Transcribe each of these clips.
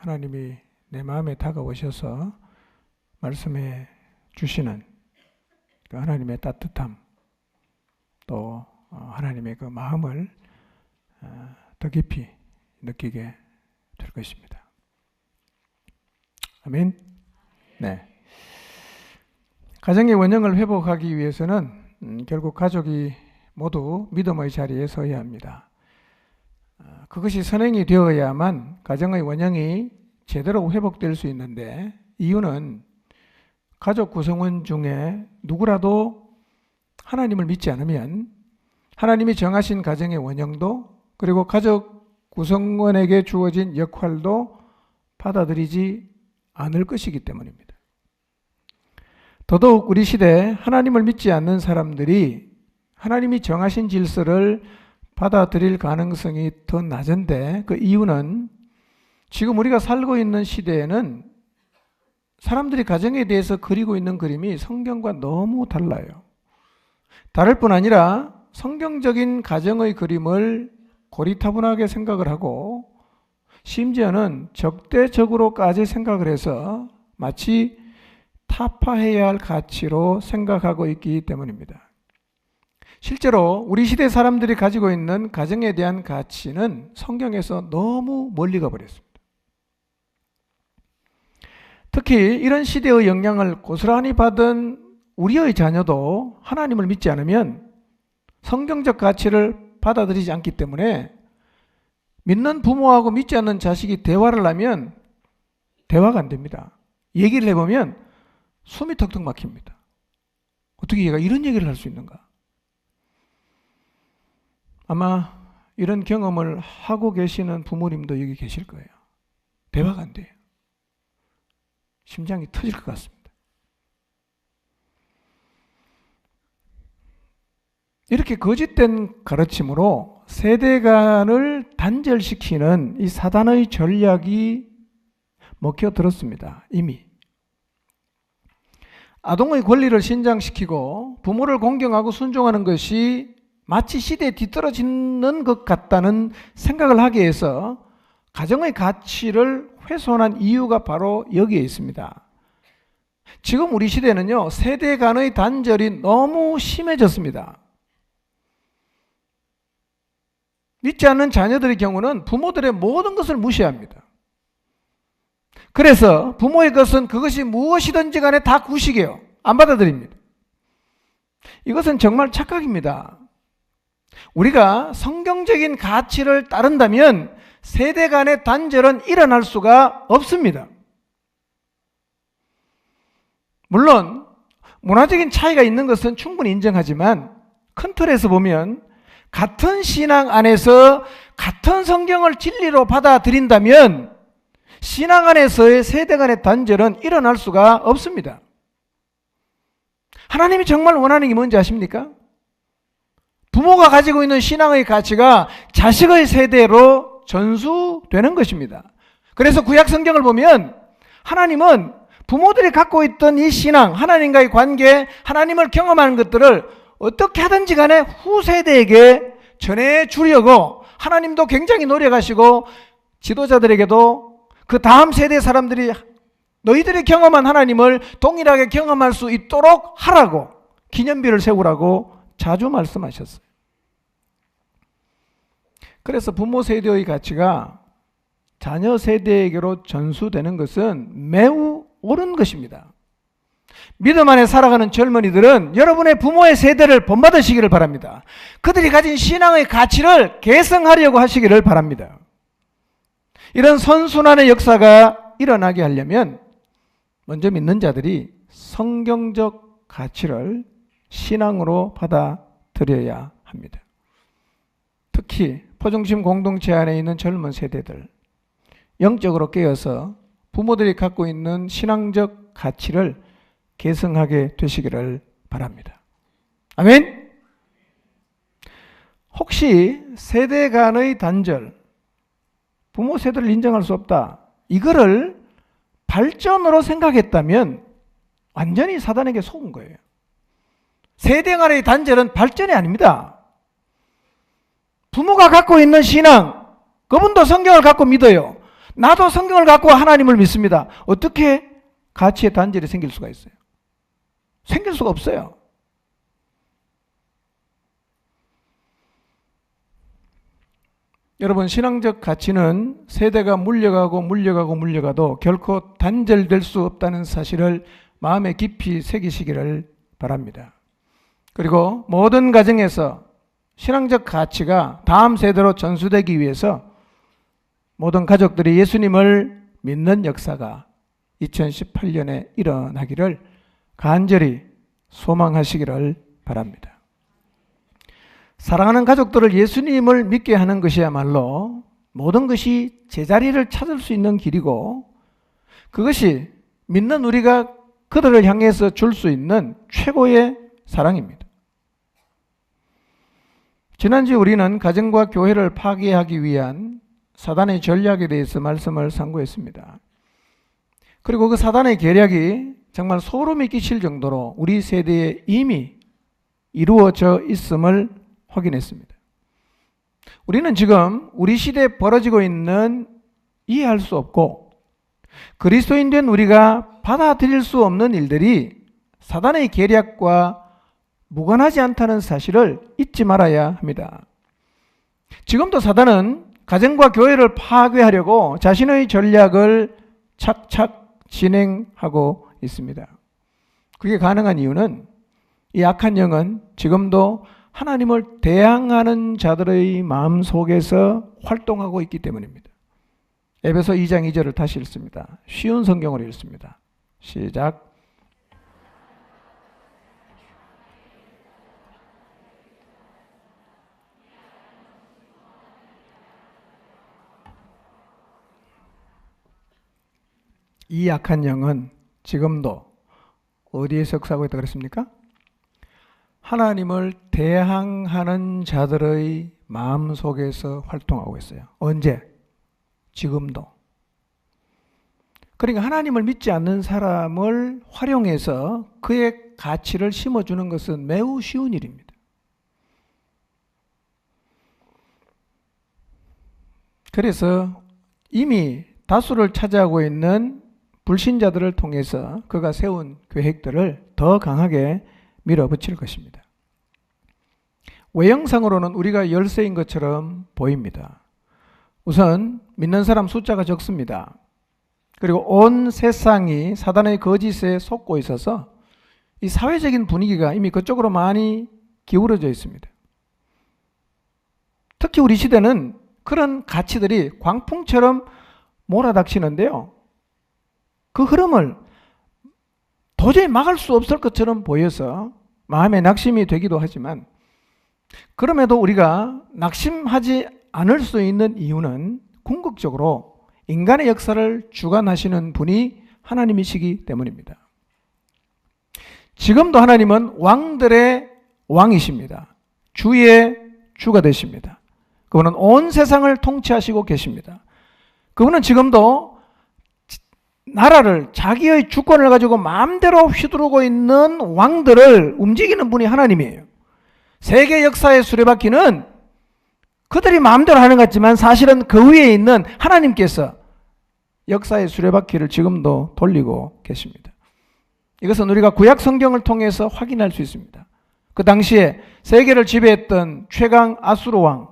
하나님이 내 마음에 다가오셔서 말씀해 주시는 그 하나님의 따뜻함, 또 하나님의 그 마음을 더 깊이 느끼게 될 것입니다. 아멘. 네. 가정의 원형을 회복하기 위해서는 결국 가족이 모두 믿음의 자리에 서야 합니다. 그것이 선행이 되어야만 가정의 원형이 제대로 회복될 수 있는데, 이유는 가족 구성원 중에 누구라도 하나님을 믿지 않으면 하나님이 정하신 가정의 원형도, 그리고 가족 구성원에게 주어진 역할도 받아들이지 않을 것이기 때문입니다. 더더욱 우리 시대에 하나님을 믿지 않는 사람들이 하나님이 정하신 질서를 받아들일 가능성이 더 낮은데, 그 이유는 지금 우리가 살고 있는 시대에는 사람들이 가정에 대해서 그리고 있는 그림이 성경과 너무 달라요. 다를 뿐 아니라 성경적인 가정의 그림을 고리타분하게 생각을 하고, 심지어는 적대적으로까지 생각을 해서 마치 타파해야 할 가치로 생각하고 있기 때문입니다. 실제로 우리 시대 사람들이 가지고 있는 가정에 대한 가치는 성경에서 너무 멀리 가버렸습니다. 특히 이런 시대의 영향을 고스란히 받은 우리의 자녀도 하나님을 믿지 않으면 성경적 가치를 받아들이지 않기 때문에, 믿는 부모하고 믿지 않는 자식이 대화를 하면 대화가 안 됩니다. 얘기를 해보면 숨이 턱턱 막힙니다. 어떻게 얘가 이런 얘기를 할 수 있는가? 아마 이런 경험을 하고 계시는 부모님도 여기 계실 거예요. 대화가 안 돼요. 심장이 터질 것 같습니다. 이렇게 거짓된 가르침으로 세대 간을 단절시키는 이 사단의 전략이 먹혀들었습니다. 이미. 아동의 권리를 신장시키고 부모를 공경하고 순종하는 것이 마치 시대에 뒤떨어지는 것 같다는 생각을 하게 해서 가정의 가치를 훼손한 이유가 바로 여기에 있습니다. 지금 우리 시대는요, 세대 간의 단절이 너무 심해졌습니다. 믿지 않는 자녀들의 경우는 부모들의 모든 것을 무시합니다. 그래서 부모의 것은 그것이 무엇이든지 간에 다 구식이에요. 안 받아들입니다. 이것은 정말 착각입니다. 우리가 성경적인 가치를 따른다면 세대 간의 단절은 일어날 수가 없습니다. 물론 문화적인 차이가 있는 것은 충분히 인정하지만, 큰 틀에서 보면 같은 신앙 안에서 같은 성경을 진리로 받아들인다면 신앙 안에서의 세대 간의 단절은 일어날 수가 없습니다. 하나님이 정말 원하는 게 뭔지 아십니까? 부모가 가지고 있는 신앙의 가치가 자식의 세대로 전수되는 것입니다. 그래서 구약 성경을 보면 하나님은 부모들이 갖고 있던 이 신앙, 하나님과의 관계, 하나님을 경험하는 것들을 어떻게 하든지 간에 후세대에게 전해주려고 하나님도 굉장히 노력하시고, 지도자들에게도 그 다음 세대 사람들이 너희들이 경험한 하나님을 동일하게 경험할 수 있도록 하라고, 기념비를 세우라고 자주 말씀하셨어요. 그래서 부모 세대의 가치가 자녀 세대에게로 전수되는 것은 매우 옳은 것입니다. 믿음 안에 살아가는 젊은이들은 여러분의 부모의 세대를 본받으시기를 바랍니다. 그들이 가진 신앙의 가치를 계승하려고 하시기를 바랍니다. 이런 선순환의 역사가 일어나게 하려면 먼저 믿는 자들이 성경적 가치를 신앙으로 받아들여야 합니다. 특히 포중심 공동체 안에 있는 젊은 세대들, 영적으로 깨어서 부모들이 갖고 있는 신앙적 가치를 계승하게 되시기를 바랍니다. 아멘. 혹시 세대 간의 단절, 부모 세대를 인정할 수 없다, 이거를 발전으로 생각했다면 완전히 사단에게 속은 거예요. 세대 간의 단절은 발전이 아닙니다. 부모가 갖고 있는 신앙, 그분도 성경을 갖고 믿어요. 나도 성경을 갖고 하나님을 믿습니다. 어떻게 가치의 단절이 생길 수가 있어요? 생길 수가 없어요. 여러분, 신앙적 가치는 세대가 물려가도 결코 단절될 수 없다는 사실을 마음에 깊이 새기시기를 바랍니다. 그리고 모든 가정에서 신앙적 가치가 다음 세대로 전수되기 위해서 모든 가족들이 예수님을 믿는 역사가 2018년에 일어나기를 간절히 소망하시기를 바랍니다. 사랑하는 가족들을 예수님을 믿게 하는 것이야말로 모든 것이 제자리를 찾을 수 있는 길이고, 그것이 믿는 우리가 그들을 향해서 줄 수 있는 최고의 사랑입니다. 지난주 우리는 가정과 교회를 파괴하기 위한 사단의 전략에 대해서 말씀을 상고했습니다. 그리고 그 사단의 계략이 정말 소름이 끼칠 정도로 우리 세대에 이미 이루어져 있음을 확인했습니다. 우리는 지금 우리 시대에 벌어지고 있는 이해할 수 없고 그리스도인 된 우리가 받아들일 수 없는 일들이 사단의 계략과 무관하지 않다는 사실을 잊지 말아야 합니다. 지금도 사단은 가정과 교회를 파괴하려고 자신의 전략을 착착 진행하고 있습니다. 그게 가능한 이유는 이 악한 영은 지금도 하나님을 대항하는 자들의 마음 속에서 활동하고 있기 때문입니다. 에베소 2장 2절을 다시 읽습니다. 쉬운 성경으로 읽습니다. 시작. 이 악한 영은 지금도 어디에 석사하고 있다고 그랬습니까? 하나님을 대항하는 자들의 마음 속에서 활동하고 있어요. 언제? 지금도. 그러니까 하나님을 믿지 않는 사람을 활용해서 그의 가치를 심어주는 것은 매우 쉬운 일입니다. 그래서 이미 다수를 차지하고 있는 불신자들을 통해서 그가 세운 계획들을 더 강하게 밀어붙일 것입니다. 외형상으로는 우리가 열세인 것처럼 보입니다. 우선 믿는 사람 숫자가 적습니다. 그리고 온 세상이 사단의 거짓에 속고 있어서 이 사회적인 분위기가 이미 그쪽으로 많이 기울어져 있습니다. 특히 우리 시대는 그런 가치들이 광풍처럼 몰아닥치는데요. 그 흐름을 도저히 막을 수 없을 것처럼 보여서 마음에 낙심이 되기도 하지만, 그럼에도 우리가 낙심하지 않을 수 있는 이유는 궁극적으로 인간의 역사를 주관하시는 분이 하나님이시기 때문입니다. 지금도 하나님은 왕들의 왕이십니다. 주의 주가 되십니다. 그분은 온 세상을 통치하시고 계십니다. 그분은 지금도 나라를, 자기의 주권을 가지고 마음대로 휘두르고 있는 왕들을 움직이는 분이 하나님이에요. 세계 역사의 수레바퀴는 그들이 마음대로 하는 것 같지만 사실은 그 위에 있는 하나님께서 역사의 수레바퀴를 지금도 돌리고 계십니다. 이것은 우리가 구약 성경을 통해서 확인할 수 있습니다. 그 당시에 세계를 지배했던 최강 아수르 왕,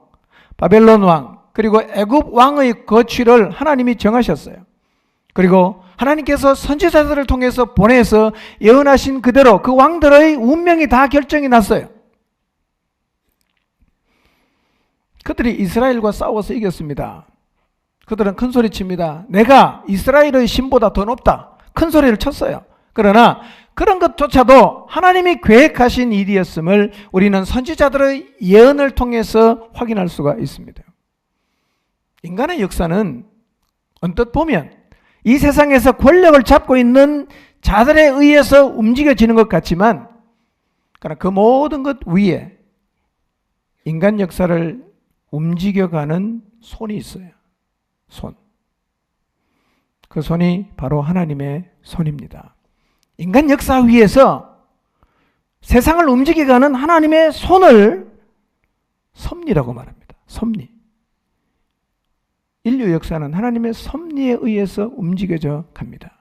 바벨론 왕, 그리고 애굽 왕의 거취를 하나님이 정하셨어요. 그리고 하나님께서 선지자들을 통해서 보내서 예언하신 그대로 그 왕들의 운명이 다 결정이 났어요. 그들이 이스라엘과 싸워서 이겼습니다. 그들은 큰 소리 칩니다. 내가 이스라엘의 신보다 더 높다. 큰 소리를 쳤어요. 그러나 그런 것조차도 하나님이 계획하신 일이었음을 우리는 선지자들의 예언을 통해서 확인할 수가 있습니다. 인간의 역사는 언뜻 보면 이 세상에서 권력을 잡고 있는 자들에 의해서 움직여지는 것 같지만, 그러나 그 모든 것 위에 인간 역사를 움직여가는 손이 있어요. 손. 그 손이 바로 하나님의 손입니다. 인간 역사 위에서 세상을 움직여가는 하나님의 손을 섭리라고 말합니다. 섭리. 인류 역사는 하나님의 섭리에 의해서 움직여져 갑니다.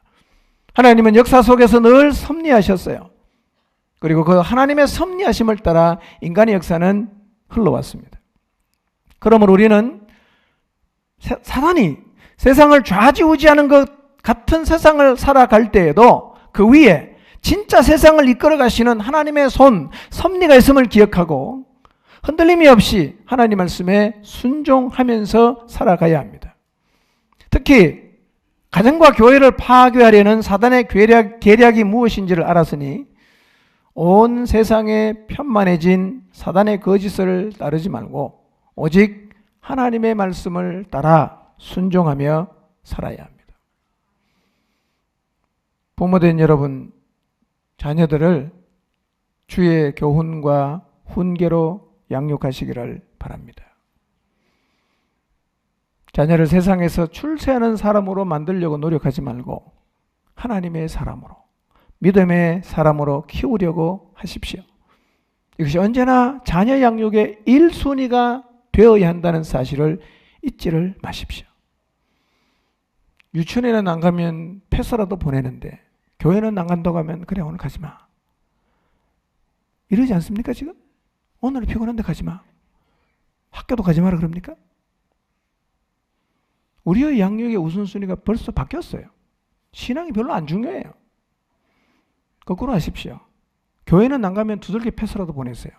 하나님은 역사 속에서 늘 섭리하셨어요. 그리고 그 하나님의 섭리하심을 따라 인간의 역사는 흘러왔습니다. 그러므로 우리는 사단이 세상을 좌지우지하는 것 같은 세상을 살아갈 때에도 그 위에 진짜 세상을 이끌어 가시는 하나님의 손, 섭리가 있음을 기억하고 흔들림이 없이 하나님 말씀에 순종하면서 살아가야 합니다. 특히 가정과 교회를 파괴하려는 사단의 계략이 무엇인지를 알았으니 온 세상에 편만해진 사단의 거짓을 따르지 말고 오직 하나님의 말씀을 따라 순종하며 살아야 합니다. 부모된 여러분, 자녀들을 주의 교훈과 훈계로 양육하시기를 바랍니다. 자녀를 세상에서 출세하는 사람으로 만들려고 노력하지 말고 하나님의 사람으로, 믿음의 사람으로 키우려고 하십시오. 이것이 언제나 자녀 양육의 1순위가 되어야 한다는 사실을 잊지를 마십시오. 유치원에는 안 가면 패스라도 보내는데 교회는 안 간다고 하면 그래 오늘 가지 마. 이러지 않습니까 지금? 오늘 피곤한데 가지 마. 학교도 가지 마라 그럽니까? 우리의 양육의 우선순위가 벌써 바뀌었어요. 신앙이 별로 안 중요해요. 거꾸로 하십시오. 교회는 안 가면 두들겨 패스라도 보내세요.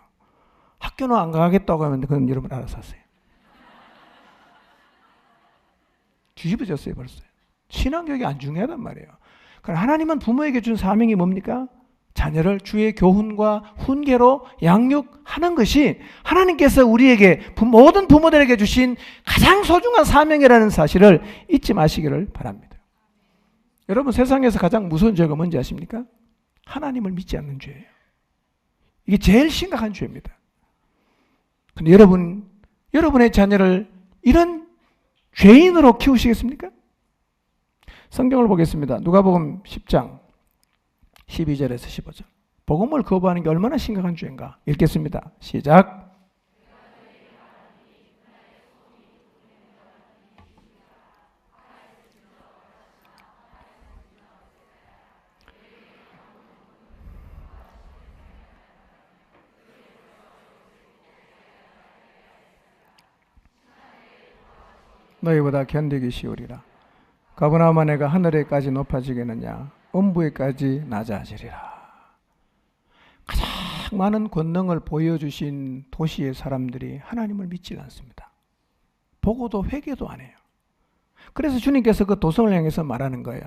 학교는 안 가겠다고 하면 그건 여러분 알아서 하세요. 뒤집어졌어요 벌써. 신앙교육이 안 중요하단 말이에요. 그러나 하나님은 부모에게 준 사명이 뭡니까? 자녀를 주의 교훈과 훈계로 양육하는 것이 하나님께서 우리에게 모든 부모들에게 주신 가장 소중한 사명이라는 사실을 잊지 마시기를 바랍니다. 여러분 세상에서 가장 무서운 죄가 뭔지 아십니까? 하나님을 믿지 않는 죄예요. 이게 제일 심각한 죄입니다. 근데 여러분의 자녀를 이런 죄인으로 키우시겠습니까? 성경을 보겠습니다. 누가복음 10장 12절에서 15절. 복음을 거부하는 게 얼마나 심각한 죄인가 읽겠습니다. 시작. 너희보다 견디기 쉬우리라. 가버나움아 내가 하늘에까지 높아지겠느냐 음부에까지 낮아지리라. 가장 많은 권능을 보여주신 도시의 사람들이 하나님을 믿지 않습니다. 보고도 회개도 안 해요. 그래서 주님께서 그 도성을 향해서 말하는 거예요.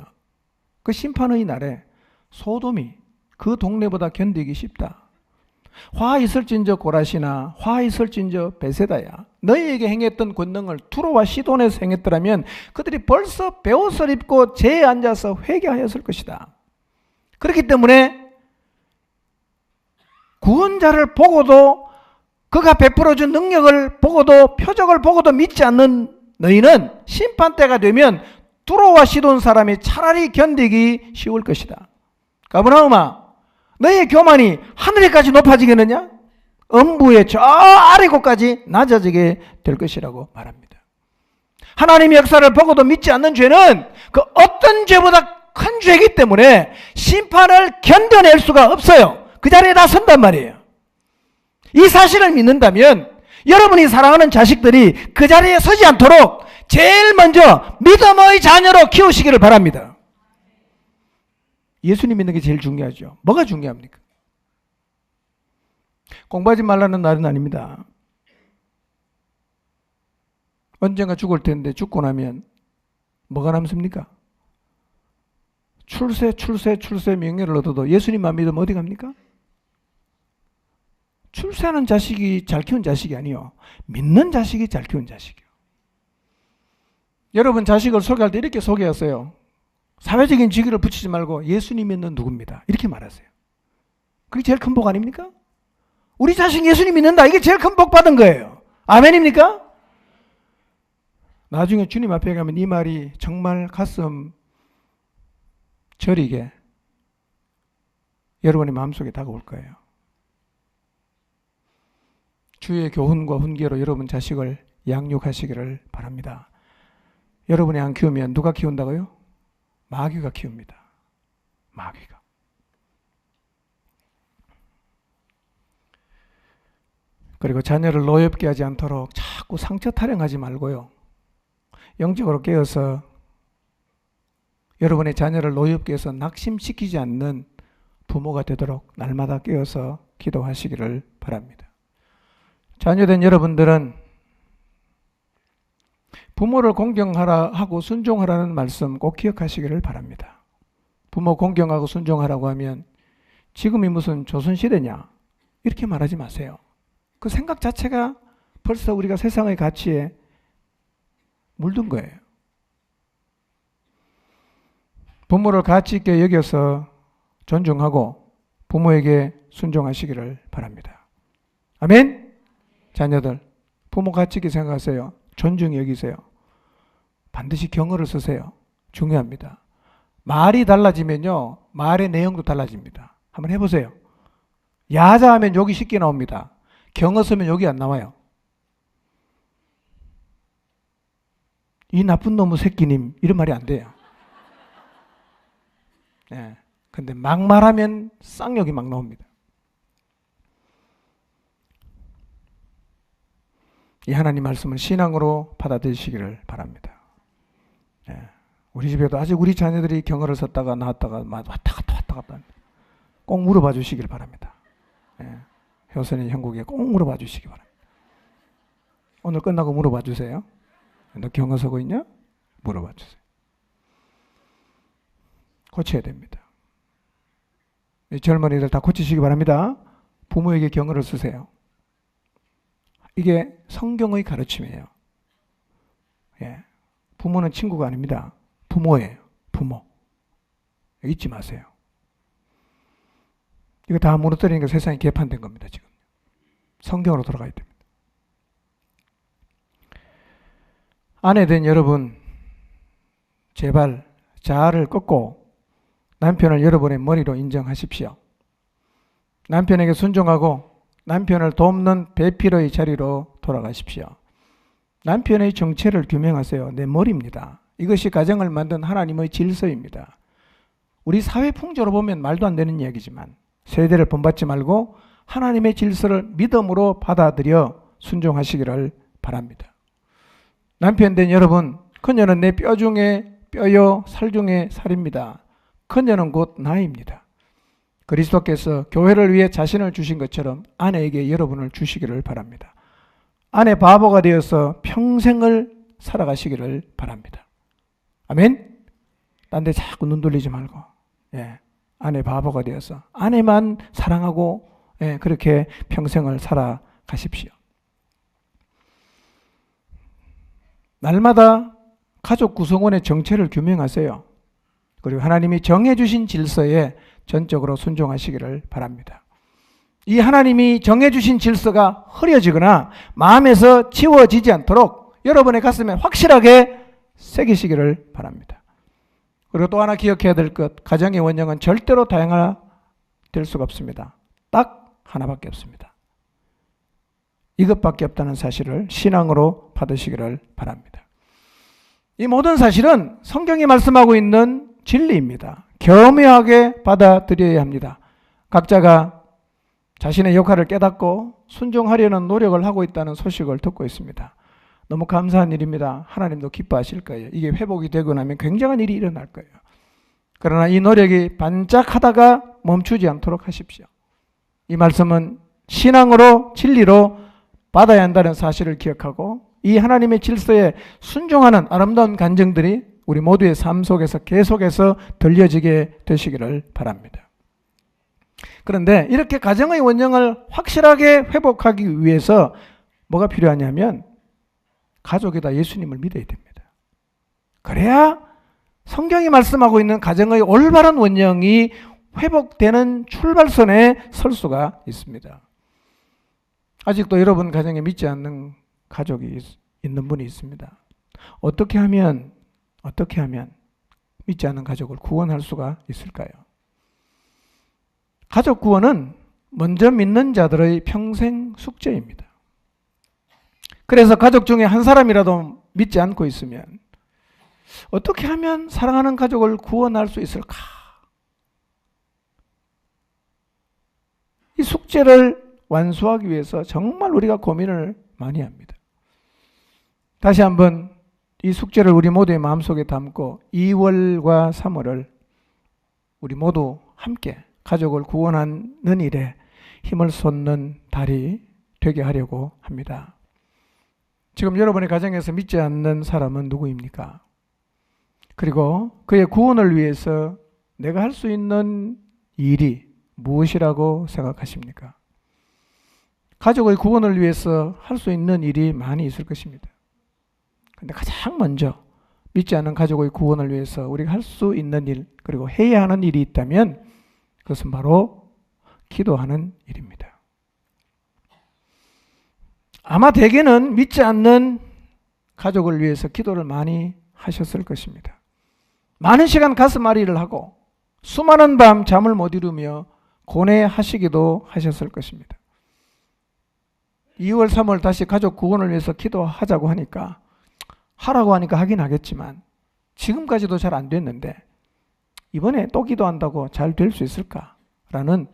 그 심판의 날에 소돔이 그 동네보다 견디기 쉽다. 화 있을진저 고라시나 화 있을진저 베세다야. 너희에게 행했던 권능을 투로와 시돈에서 행했더라면 그들이 벌써 베옷을 입고 제에 앉아서 회개하였을 것이다. 그렇기 때문에 구원자를 보고도 그가 베풀어준 능력을 보고도 표적을 보고도 믿지 않는 너희는 심판때가 되면 투로와 시돈 사람이 차라리 견디기 쉬울 것이다. 가버나움아 너희의 교만이 하늘에까지 높아지겠느냐? 음부의 저 아래 곳까지 낮아지게 될 것이라고 말합니다. 하나님의 역사를 보고도 믿지 않는 죄는 그 어떤 죄보다 큰 죄이기 때문에 심판을 견뎌낼 수가 없어요. 그 자리에 다 선단 말이에요. 이 사실을 믿는다면 여러분이 사랑하는 자식들이 그 자리에 서지 않도록 제일 먼저 믿음의 자녀로 키우시기를 바랍니다. 예수님 믿는 게 제일 중요하죠. 뭐가 중요합니까? 공부하지 말라는 날은 아닙니다. 언젠가 죽을 텐데 죽고 나면 뭐가 남습니까? 출세 명예를 얻어도 예수님만 믿으면 어디 갑니까? 출세하는 자식이 잘 키운 자식이 아니요. 믿는 자식이 잘 키운 자식이요. 여러분 자식을 소개할 때 이렇게 소개하세요. 사회적인 직위를 붙이지 말고 예수님 믿는 누구입니다. 이렇게 말하세요. 그게 제일 큰 복 아닙니까? 우리 자식 예수님 믿는다. 이게 제일 큰 복 받은 거예요. 아멘입니까? 나중에 주님 앞에 가면 이 말이 정말 가슴 저리게 여러분의 마음속에 다가올 거예요. 주의 교훈과 훈계로 여러분 자식을 양육하시기를 바랍니다. 여러분이 안 키우면 누가 키운다고요? 마귀가 키웁니다. 마귀가. 그리고 자녀를 노엽게 하지 않도록 자꾸 상처 타령하지 말고요. 영적으로 깨어서 여러분의 자녀를 노엽게 해서 낙심시키지 않는 부모가 되도록 날마다 깨어서 기도하시기를 바랍니다. 자녀된 여러분들은 부모를 공경하라 하고 순종하라는 말씀 꼭 기억하시기를 바랍니다. 부모 공경하고 순종하라고 하면 지금이 무슨 조선시대냐 이렇게 말하지 마세요. 그 생각 자체가 벌써 우리가 세상의 가치에 물든 거예요. 부모를 가치 있게 여겨서 존중하고 부모에게 순종하시기를 바랍니다. 아멘? 자녀들, 부모 가치 있게 생각하세요. 존중히 여기세요. 반드시 경어를 쓰세요. 중요합니다. 말이 달라지면요, 말의 내용도 달라집니다. 한번 해보세요. 야자하면 욕이 쉽게 나옵니다. 경어 쓰면 욕이 안 나와요. 이 나쁜 놈의 새끼님 이런 말이 안 돼요. 네. 근데 막 말하면 쌍욕이 막 나옵니다. 이 하나님 말씀을 신앙으로 받아들이시기를 바랍니다. 네. 우리 집에도 아직 우리 자녀들이 경어를 썼다가 나왔다가 왔다 갔다 꼭 물어봐 주시길 바랍니다. 네. 효선이 형국에 꼭 물어봐 주시기 바랍니다. 오늘 끝나고 물어봐 주세요. 너 경어 쓰고 있냐? 물어봐 주세요. 고쳐야 됩니다. 이 젊은이들 다 고치시기 바랍니다. 부모에게 경어를 쓰세요. 이게 성경의 가르침이에요. 예. 부모는 친구가 아닙니다. 부모예요. 부모. 잊지 마세요. 이거 다 무너뜨리니까 세상이 개판된 겁니다. 지금 성경으로 돌아가야 됩니다. 아내 된 여러분, 제발 자아를 꺾고 남편을 여러분의 머리로 인정하십시오. 남편에게 순종하고 남편을 돕는 배필의 자리로 돌아가십시오. 남편의 정체를 규명하세요. 내 머리입니다. 이것이 가정을 만든 하나님의 질서입니다. 우리 사회 풍조로 보면 말도 안 되는 이야기지만 세대를 본받지 말고 하나님의 질서를 믿음으로 받아들여 순종하시기를 바랍니다. 남편 된 여러분, 그녀는 내 뼈 중에 뼈요 살 중에 살입니다. 그녀는 곧 나입니다. 그리스도께서 교회를 위해 자신을 주신 것처럼 아내에게 여러분을 주시기를 바랍니다. 아내 바보가 되어서 평생을 살아가시기를 바랍니다. 아멘? 딴 데 자꾸 눈 돌리지 말고, 예, 아내 바보가 되어서 아내만 사랑하고, 예, 그렇게 평생을 살아가십시오. 날마다 가족 구성원의 정체를 규명하세요. 그리고 하나님이 정해주신 질서에 전적으로 순종하시기를 바랍니다. 이 하나님이 정해주신 질서가 흐려지거나 마음에서 지워지지 않도록 여러분의 가슴에 확실하게 새기시기를 바랍니다. 그리고 또 하나 기억해야 될 것, 가정의 원형은 절대로 다양화될 수가 없습니다. 딱 하나밖에 없습니다. 이것밖에 없다는 사실을 신앙으로 받으시기를 바랍니다. 이 모든 사실은 성경이 말씀하고 있는 진리입니다. 겸허하게 받아들여야 합니다. 각자가 자신의 역할을 깨닫고 순종하려는 노력을 하고 있다는 소식을 듣고 있습니다. 너무 감사한 일입니다. 하나님도 기뻐하실 거예요. 이게 회복이 되고 나면 굉장한 일이 일어날 거예요. 그러나 이 노력이 반짝하다가 멈추지 않도록 하십시오. 이 말씀은 신앙으로 진리로 받아야 한다는 사실을 기억하고 이 하나님의 질서에 순종하는 아름다운 간증들이 우리 모두의 삶 속에서 계속해서 들려지게 되시기를 바랍니다. 그런데 이렇게 가정의 원형을 확실하게 회복하기 위해서 뭐가 필요하냐면 가족에다 예수님을 믿어야 됩니다. 그래야 성경이 말씀하고 있는 가정의 올바른 원형이 회복되는 출발선에 설 수가 있습니다. 아직도 여러분 가정에 믿지 않는 가족이 있는 분이 있습니다. 어떻게 하면 믿지 않는 가족을 구원할 수가 있을까요? 가족 구원은 먼저 믿는 자들의 평생 숙제입니다. 그래서 가족 중에 한 사람이라도 믿지 않고 있으면 어떻게 하면 사랑하는 가족을 구원할 수 있을까? 이 숙제를 완수하기 위해서 정말 우리가 고민을 많이 합니다. 다시 한번 이 숙제를 우리 모두의 마음속에 담고 2월과 3월을 우리 모두 함께 가족을 구원하는 일에 힘을 쏟는 달이 되게 하려고 합니다. 지금 여러분의 가정에서 믿지 않는 사람은 누구입니까? 그리고 그의 구원을 위해서 내가 할 수 있는 일이 무엇이라고 생각하십니까? 가족의 구원을 위해서 할 수 있는 일이 많이 있을 것입니다. 근데 가장 먼저 믿지 않는 가족의 구원을 위해서 우리가 할 수 있는 일, 그리고 해야 하는 일이 있다면 그것은 바로 기도하는 일입니다. 아마 대개는 믿지 않는 가족을 위해서 기도를 많이 하셨을 것입니다. 많은 시간 가슴앓이를 하고 수많은 밤 잠을 못 이루며 고뇌하시기도 하셨을 것입니다. 2월, 3월 다시 가족 구원을 위해서 기도하자고 하니까 하라고 하니까 하긴 하겠지만 지금까지도 잘 안 됐는데 이번에 또 기도한다고 잘 될 수 있을까라는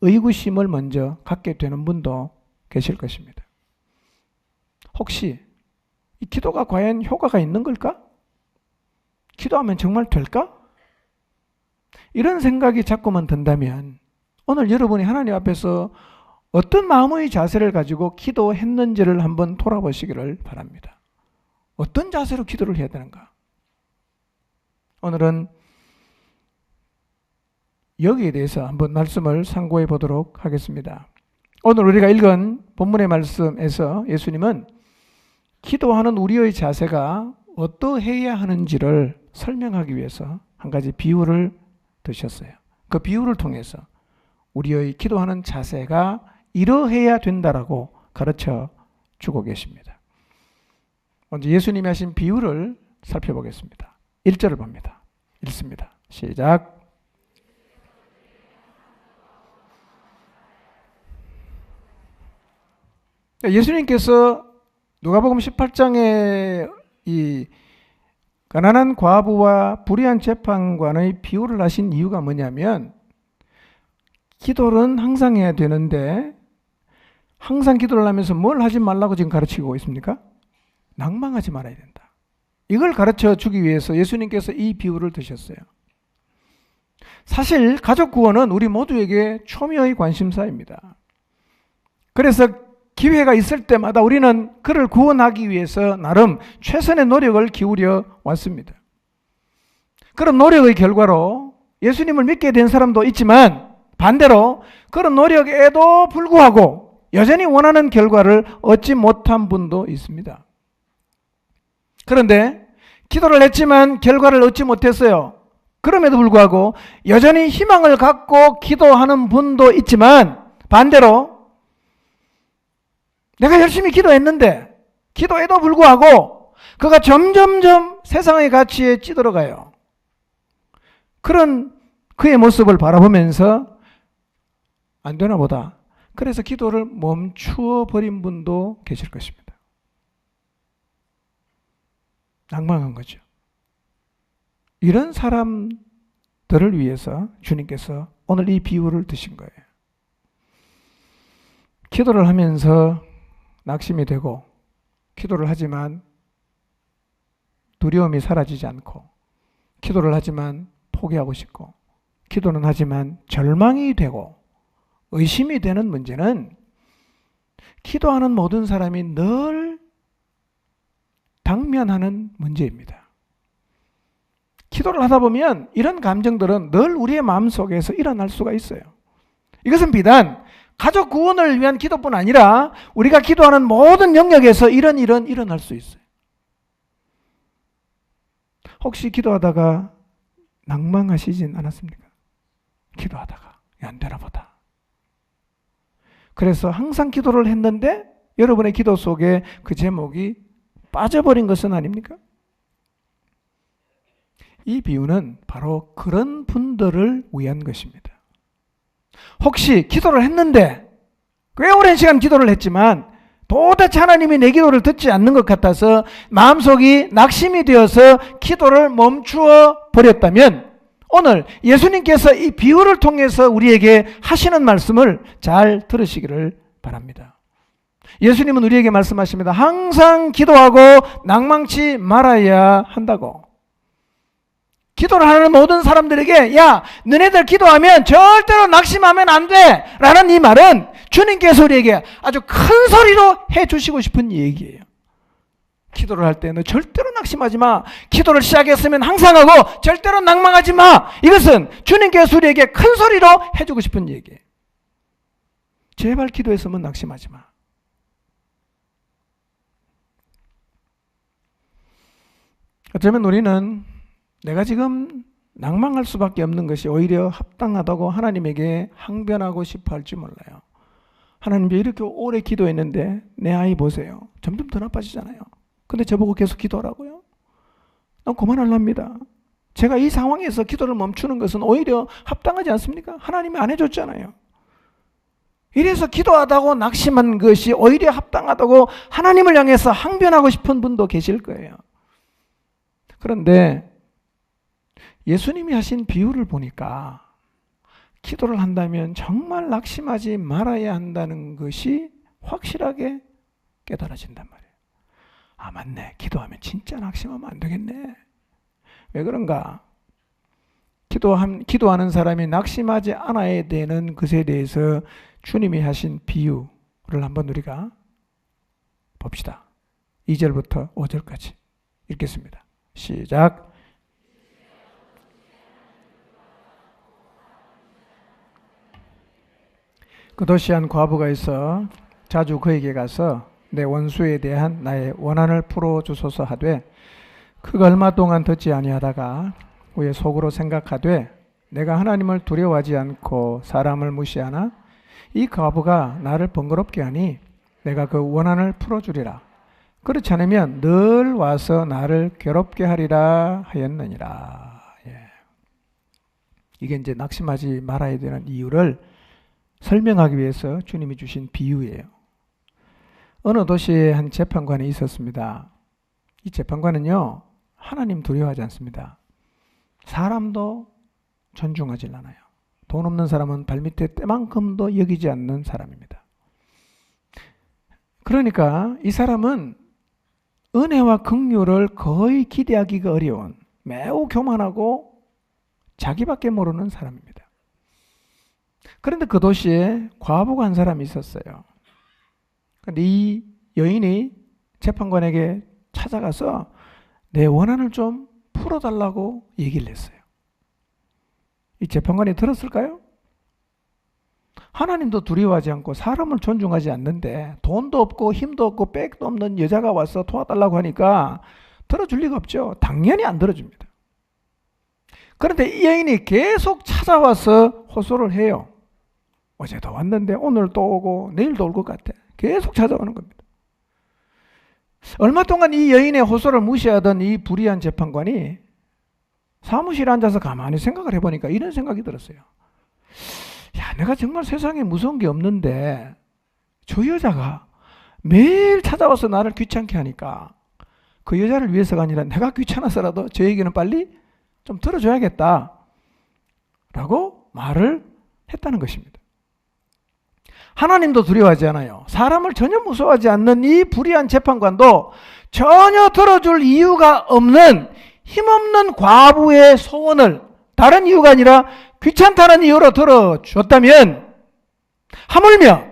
의구심을 먼저 갖게 되는 분도 계실 것입니다. 혹시 이 기도가 과연 효과가 있는 걸까? 기도하면 정말 될까? 이런 생각이 자꾸만 든다면 오늘 여러분이 하나님 앞에서 어떤 마음의 자세를 가지고 기도했는지를 한번 돌아보시기를 바랍니다. 어떤 자세로 기도를 해야 되는가? 오늘은 여기에 대해서 한번 말씀을 상고해 보도록 하겠습니다. 오늘 우리가 읽은 본문의 말씀에서 예수님은 기도하는 우리의 자세가 어떠해야 하는지를 설명하기 위해서 한 가지 비유를 드셨어요. 그 비유를 통해서 우리의 기도하는 자세가 이러해야 된다라고 가르쳐 주고 계십니다. 먼저 예수님이 하신 비유를 살펴보겠습니다. 1절을 봅니다. 읽습니다. 시작. 예수님께서 누가복음 18장에 이 가난한 과부와 불의한 재판관의 비유를 하신 이유가 뭐냐면 기도는 항상 해야 되는데 항상 기도를 하면서 뭘 하지 말라고 지금 가르치고 있습니까? 낭망하지 말아야 된다. 이걸 가르쳐 주기 위해서 예수님께서 이 비유를 드셨어요. 사실 가족 구원은 우리 모두에게 초미의 관심사입니다. 그래서 기회가 있을 때마다 우리는 그를 구원하기 위해서 나름 최선의 노력을 기울여 왔습니다. 그런 노력의 결과로 예수님을 믿게 된 사람도 있지만 반대로 그런 노력에도 불구하고 여전히 원하는 결과를 얻지 못한 분도 있습니다. 그런데 기도를 했지만 결과를 얻지 못했어요. 그럼에도 불구하고 여전히 희망을 갖고 기도하는 분도 있지만 반대로 내가 열심히 기도했는데 기도에도 불구하고 그가 점점점 세상의 가치에 찌들어가요. 그런 그의 모습을 바라보면서 안 되나 보다. 그래서 기도를 멈추어 버린 분도 계실 것입니다. 낭망한 거죠. 이런 사람들을 위해서 주님께서 오늘 이 비유를 드신 거예요. 기도를 하면서 낙심이 되고 기도를 하지만 두려움이 사라지지 않고 기도를 하지만 포기하고 싶고 기도는 하지만 절망이 되고 의심이 되는 문제는 기도하는 모든 사람이 늘 당면하는 문제입니다. 기도를 하다 보면 이런 감정들은 늘 우리의 마음속에서 일어날 수가 있어요. 이것은 비단 가족 구원을 위한 기도뿐 아니라 우리가 기도하는 모든 영역에서 이런 일은 일어날 수 있어요. 혹시 기도하다가 낭망하시진 않았습니까? 기도하다가 안 되나 보다. 그래서 항상 기도를 했는데 여러분의 기도 속에 그 제목이 빠져버린 것은 아닙니까? 이 비유는 바로 그런 분들을 위한 것입니다. 혹시 기도를 했는데 꽤 오랜 시간 기도를 했지만 도대체 하나님이 내 기도를 듣지 않는 것 같아서 마음속이 낙심이 되어서 기도를 멈추어 버렸다면 오늘 예수님께서 이 비유를 통해서 우리에게 하시는 말씀을 잘 들으시기를 바랍니다. 예수님은 우리에게 말씀하십니다. 항상 기도하고 낭망치 말아야 한다고. 기도를 하는 모든 사람들에게 야, 너네들 기도하면 절대로 낙심하면 안 돼 라는 이 말은 주님께서 우리에게 아주 큰 소리로 해주시고 싶은 얘기예요. 기도를 할 때는 절대로 낙심하지 마. 기도를 시작했으면 항상 하고 절대로 낭망하지 마. 이것은 주님께서 우리에게 큰 소리로 해주고 싶은 얘기예요. 제발 기도했으면 낙심하지 마. 어쩌면 우리는 내가 지금 낭망할 수밖에 없는 것이 오히려 합당하다고 하나님에게 항변하고 싶어 할지 몰라요. 하나님 이렇게 오래 기도했는데 내 아이 보세요. 점점 더 나빠지잖아요. 근데 저보고 계속 기도하라고요? 난 그만할랍니다. 제가 이 상황에서 기도를 멈추는 것은 오히려 합당하지 않습니까? 하나님이 안 해줬잖아요. 이래서 기도하다고 낙심한 것이 오히려 합당하다고 하나님을 향해서 항변하고 싶은 분도 계실 거예요. 그런데 예수님이 하신 비유를 보니까 기도를 한다면 정말 낙심하지 말아야 한다는 것이 확실하게 깨달아진단 말이에요. 아, 맞네. 기도하면 진짜 낙심하면 안 되겠네. 왜 그런가? 기도하는 사람이 낙심하지 않아야 되는 것에 대해서 주님이 하신 비유를 한번 우리가 봅시다. 2절부터 5절까지 읽겠습니다. 시작. 그 도시에 한 과부가 있어 자주 그에게 가서 내 원수에 대한 나의 원한을 풀어주소서 하되 그가 얼마 동안 듣지 아니하다가 후에 속으로 생각하되 내가 하나님을 두려워하지 않고 사람을 무시하나 이 과부가 나를 번거롭게 하니 내가 그 원한을 풀어주리라. 그렇지 않으면 늘 와서 나를 괴롭게 하리라 하였느니라. 이게 이제 낙심하지 말아야 되는 이유를 설명하기 위해서 주님이 주신 비유예요. 어느 도시에 한 재판관이 있었습니다. 이 재판관은요, 하나님 두려워하지 않습니다. 사람도 존중하지 않아요. 돈 없는 사람은 발밑에 때만큼도 여기지 않는 사람입니다. 그러니까 이 사람은 은혜와 긍휼을 거의 기대하기가 어려운 매우 교만하고 자기밖에 모르는 사람입니다. 그런데 그 도시에 과부가 한 사람이 있었어요. 그런데 이 여인이 재판관에게 찾아가서 내 원한을 좀 풀어달라고 얘기를 했어요. 이 재판관이 들었을까요? 하나님도 두려워하지 않고 사람을 존중하지 않는데 돈도 없고 힘도 없고 백도 없는 여자가 와서 도와달라고 하니까 들어줄 리가 없죠. 당연히 안 들어줍니다. 그런데 이 여인이 계속 찾아와서 호소를 해요. 어제도 왔는데 오늘 또 오고 내일도 올 것 같아. 계속 찾아오는 겁니다. 얼마 동안 이 여인의 호소를 무시하던 이 불의한 재판관이 사무실에 앉아서 가만히 생각을 해보니까 이런 생각이 들었어요. 야, 내가 정말 세상에 무서운 게 없는데 저 여자가 매일 찾아와서 나를 귀찮게 하니까 그 여자를 위해서가 아니라 내가 귀찮아서라도 저 얘기는 빨리 좀 들어줘야겠다 라고 말을 했다는 것입니다. 하나님도 두려워하지 않아요. 사람을 전혀 무서워하지 않는 이 불의한 재판관도 전혀 들어줄 이유가 없는 힘없는 과부의 소원을 다른 이유가 아니라 귀찮다는 이유로 들어줬다면 하물며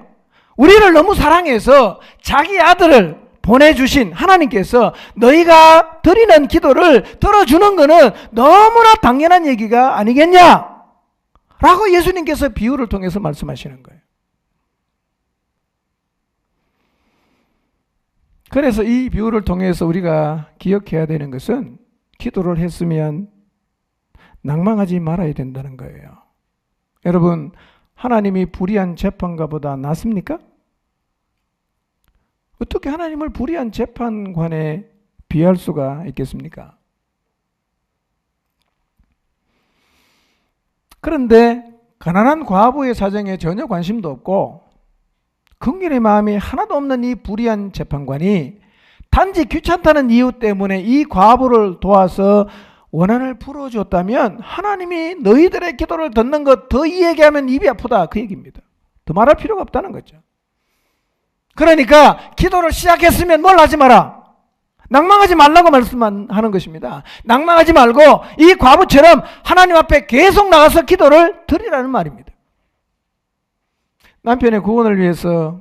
우리를 너무 사랑해서 자기 아들을 보내주신 하나님께서 너희가 드리는 기도를 들어주는 것은 너무나 당연한 얘기가 아니겠냐? 라고 예수님께서 비유를 통해서 말씀하시는 거예요. 그래서 이 비유를 통해서 우리가 기억해야 되는 것은 기도를 했으면 낭망하지 말아야 된다는 거예요. 여러분, 하나님이 불의한 재판관보다 낫습니까? 어떻게 하나님을 불의한 재판관에 비할 수가 있겠습니까? 그런데 가난한 과부의 사정에 전혀 관심도 없고 긍휼의 마음이 하나도 없는 이 불의한 재판관이 단지 귀찮다는 이유 때문에 이 과부를 도와서 원한을 풀어줬다면 하나님이 너희들의 기도를 듣는 것 더 이 얘기하면 입이 아프다 그 얘기입니다. 더 말할 필요가 없다는 거죠. 그러니까 기도를 시작했으면 뭘 하지 마라. 낭망하지 말라고 말씀만 하는 것입니다. 낭망하지 말고 이 과부처럼 하나님 앞에 계속 나가서 기도를 드리라는 말입니다. 남편의 구원을 위해서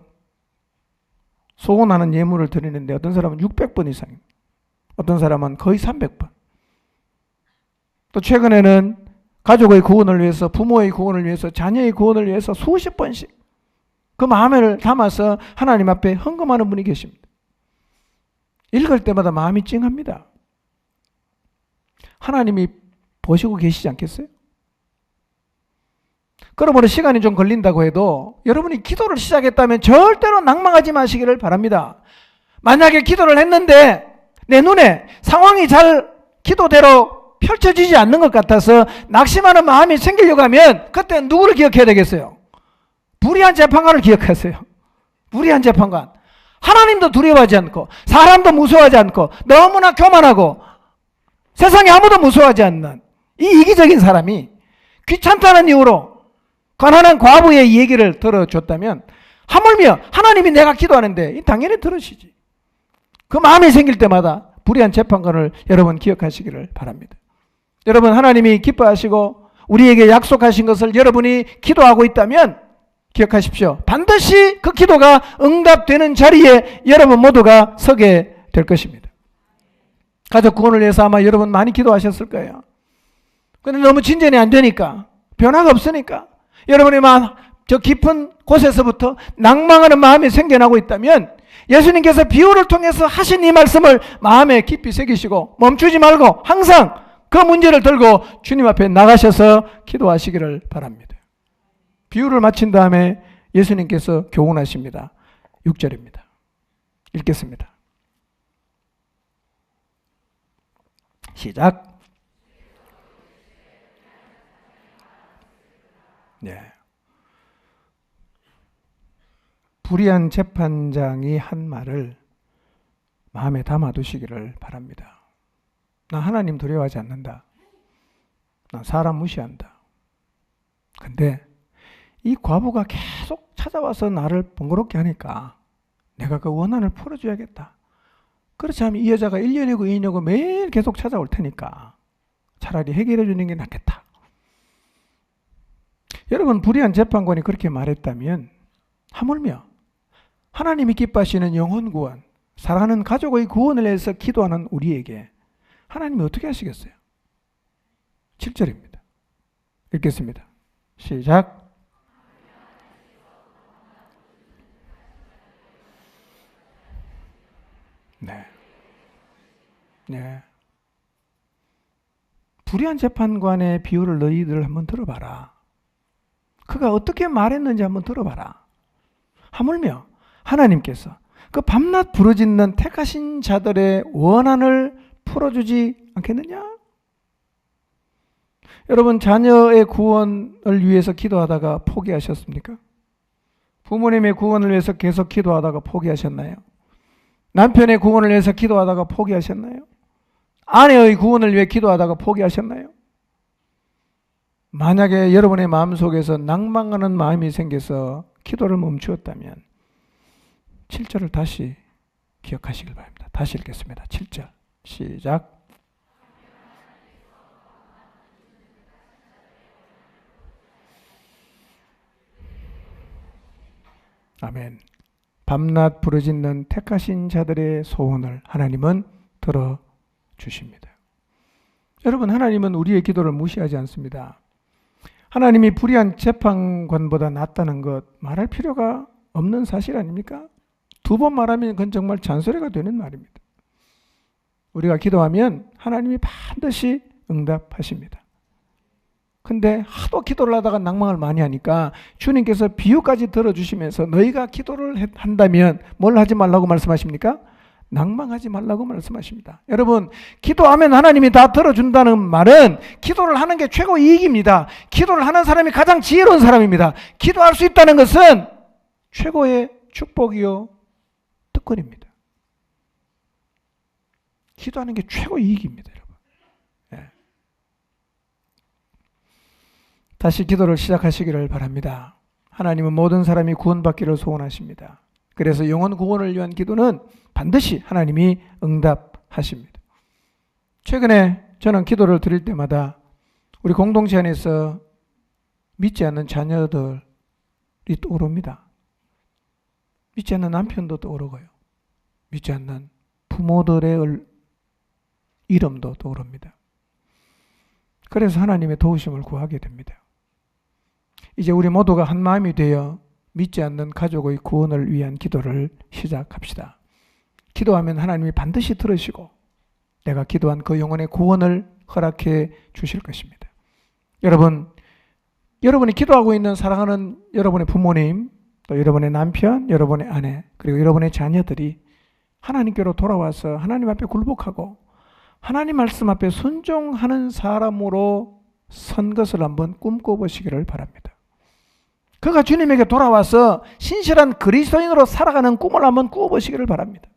소원하는 예물을 드리는데 어떤 사람은 600번 이상입니다. 어떤 사람은 거의 300번. 또 최근에는 가족의 구원을 위해서, 부모의 구원을 위해서, 자녀의 구원을 위해서 수십 번씩 그 마음을 담아서 하나님 앞에 헌금하는 분이 계십니다. 읽을 때마다 마음이 찡합니다. 하나님이 보시고 계시지 않겠어요? 그러므로 시간이 좀 걸린다고 해도 여러분이 기도를 시작했다면 절대로 낭망하지 마시기를 바랍니다. 만약에 기도를 했는데 내 눈에 상황이 잘 기도대로 펼쳐지지 않는 것 같아서 낙심하는 마음이 생기려고 하면 그때 누구를 기억해야 되겠어요? 불의한 재판관을 기억하세요. 불의한 재판관. 하나님도 두려워하지 않고 사람도 무서워하지 않고 너무나 교만하고 세상에 아무도 무서워하지 않는 이 이기적인 사람이 귀찮다는 이유로 가난한 과부의 얘기를 들어줬다면 하물며 하나님이 내가 기도하는데 당연히 들으시지. 그 마음이 생길 때마다 불의한 재판관을 여러분 기억하시기를 바랍니다. 여러분 하나님이 기뻐하시고 우리에게 약속하신 것을 여러분이 기도하고 있다면 기억하십시오. 반드시 그 기도가 응답되는 자리에 여러분 모두가 서게 될 것입니다. 가족 구원을 위해서 아마 여러분 많이 기도하셨을 거예요. 그런데 너무 진전이 안 되니까 변화가 없으니까 여러분이 막 저 깊은 곳에서부터 낭망하는 마음이 생겨나고 있다면 예수님께서 비유를 통해서 하신 이 말씀을 마음에 깊이 새기시고 멈추지 말고 항상 그 문제를 들고 주님 앞에 나가셔서 기도하시기를 바랍니다. 비유를 마친 다음에 예수님께서 교훈하십니다. 6절입니다. 읽겠습니다. 시작. 네. 불의한 재판장이 한 말을 마음에 담아두시기를 바랍니다. 나 하나님 두려워하지 않는다. 나 사람 무시한다. 근데 이 과부가 계속 찾아와서 나를 번거롭게 하니까 내가 그 원한을 풀어줘야겠다. 그렇지 않으면 이 여자가 1년이고 2년이고 매일 계속 찾아올 테니까 차라리 해결해 주는 게 낫겠다. 여러분 불의한 재판관이 그렇게 말했다면 하물며 하나님이 기뻐하시는 영혼 구원, 사랑하는 가족의 구원을 위해서 기도하는 우리에게 하나님이 어떻게 하시겠어요? 7절입니다. 읽겠습니다. 시작. 네. 네. 불의한 재판관의 비유를 너희들 한번 들어봐라. 그가 어떻게 말했는지 한번 들어봐라. 하물며 하나님께서 그 밤낮 부르짖는 택하신 자들의 원한을 풀어주지 않겠느냐? 여러분 자녀의 구원을 위해서 기도하다가 포기하셨습니까? 부모님의 구원을 위해서 계속 기도하다가 포기하셨나요? 남편의 구원을 위해서 기도하다가 포기하셨나요? 아내의 구원을 위해 기도하다가 포기하셨나요? 만약에 여러분의 마음속에서 낭망하는 마음이 생겨서 기도를 멈추었다면 7절을 다시 기억하시길 바랍니다. 다시 읽겠습니다. 7절 시작. 아멘. 밤낮 부르짖는 택하신 자들의 소원을 하나님은 들어주십니다. 여러분 하나님은 우리의 기도를 무시하지 않습니다. 하나님이 불의한 재판관보다 낫다는 것 말할 필요가 없는 사실 아닙니까? 2번 말하면 그건 정말 잔소리가 되는 말입니다. 우리가 기도하면 하나님이 반드시 응답하십니다. 근데 하도 기도를 하다가 낭망을 많이 하니까 주님께서 비유까지 들어주시면서 너희가 기도를 한다면 뭘 하지 말라고 말씀하십니까? 낭망하지 말라고 말씀하십니다. 여러분 기도하면 하나님이 다 들어준다는 말은 기도를 하는 게 최고 이익입니다. 기도를 하는 사람이 가장 지혜로운 사람입니다. 기도할 수 있다는 것은 최고의 축복이요 특권입니다. 기도하는 게 최고 이익입니다, 여러분. 예. 다시 기도를 시작하시기를 바랍니다. 하나님은 모든 사람이 구원받기를 소원하십니다. 그래서 영혼 구원을 위한 기도는 반드시 하나님이 응답하십니다. 최근에 저는 기도를 드릴 때마다 우리 공동체 안에서 믿지 않는 자녀들이 떠오릅니다. 믿지 않는 남편도 떠오르고요. 믿지 않는 부모들의 이름도 떠오릅니다. 그래서 하나님의 도우심을 구하게 됩니다. 이제 우리 모두가 한 마음이 되어 믿지 않는 가족의 구원을 위한 기도를 시작합시다. 기도하면 하나님이 반드시 들으시고 내가 기도한 그 영혼의 구원을 허락해 주실 것입니다. 여러분이 기도하고 있는 사랑하는 여러분의 부모님, 또 여러분의 남편, 여러분의 아내, 그리고 여러분의 자녀들이 하나님께로 돌아와서 하나님 앞에 굴복하고 하나님 말씀 앞에 순종하는 사람으로 선 것을 한번 꿈꿔보시기를 바랍니다. 그가 주님에게 돌아와서 신실한 그리스도인으로 살아가는 꿈을 한번 꾸어보시기를 바랍니다.